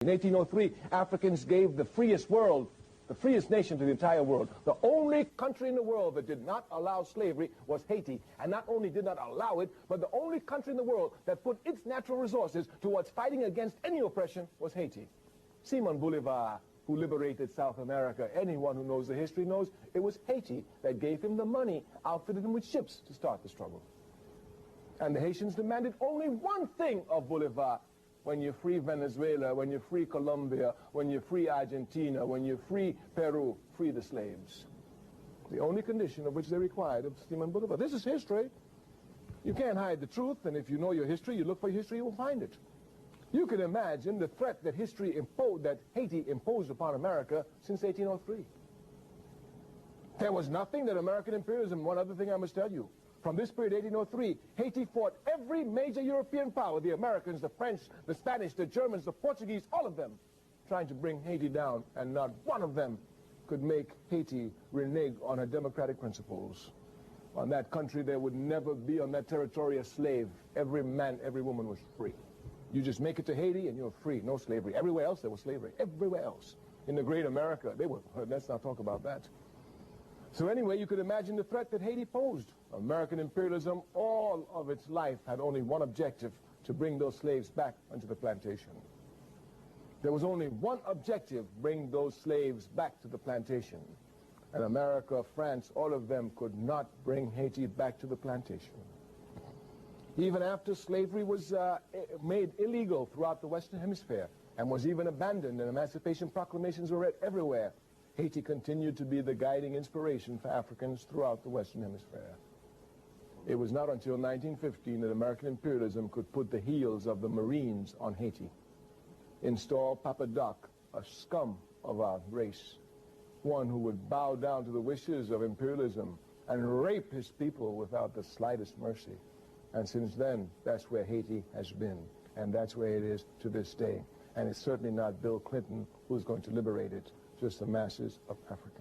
In 1803, Africans gave the freest world, the freest nation to the entire world. The only country in the world that did not allow slavery was Haiti. And not only did not allow it, but the only country in the world that put its natural resources towards fighting against any oppression was Haiti. Simon Bolivar, who liberated South America, anyone who knows the history knows it was Haiti that gave him the money, outfitted him with ships to start the struggle. And the Haitians demanded only one thing of Bolivar: when you free Venezuela, when you free Colombia, when you free Argentina, when you free Peru, free the slaves. The only condition of which they required of Simon Bolivar. This is history. You can't hide the truth, and if you know your history, you look for history, you will find it. You can imagine the threat that that Haiti imposed upon America since 1803. There was nothing that American imperialism, one other thing I must tell you. From this period, 1803, Haiti fought every major European power, the Americans, the French, the Spanish, the Germans, the Portuguese, all of them, trying to bring Haiti down, and not one of them could make Haiti renege on her democratic principles. On that country, there would never be on that territory a slave. Every man, every woman was free. You just make it to Haiti and you're free, no slavery. Everywhere else there was slavery, everywhere else. In the great America, they were, let's not talk about that. So anyway, you could imagine the threat that Haiti posed. American imperialism, all of its life, had only one objective: to bring those slaves back onto the plantation. There was only one objective: bring those slaves back to the plantation. And America, France, all of them could not bring Haiti back to the plantation. Even after slavery was made illegal throughout the Western Hemisphere and was even abandoned and emancipation proclamations were read everywhere, Haiti continued to be the guiding inspiration for Africans throughout the Western Hemisphere. It was not until 1915 that American imperialism could put the heels of the Marines on Haiti, install Papa Doc, a scum of our race, one who would bow down to the wishes of imperialism and rape his people without the slightest mercy. And since then, that's where Haiti has been, and that's where it is to this day. And it's certainly not Bill Clinton who's going to liberate it, just the masses of Africa.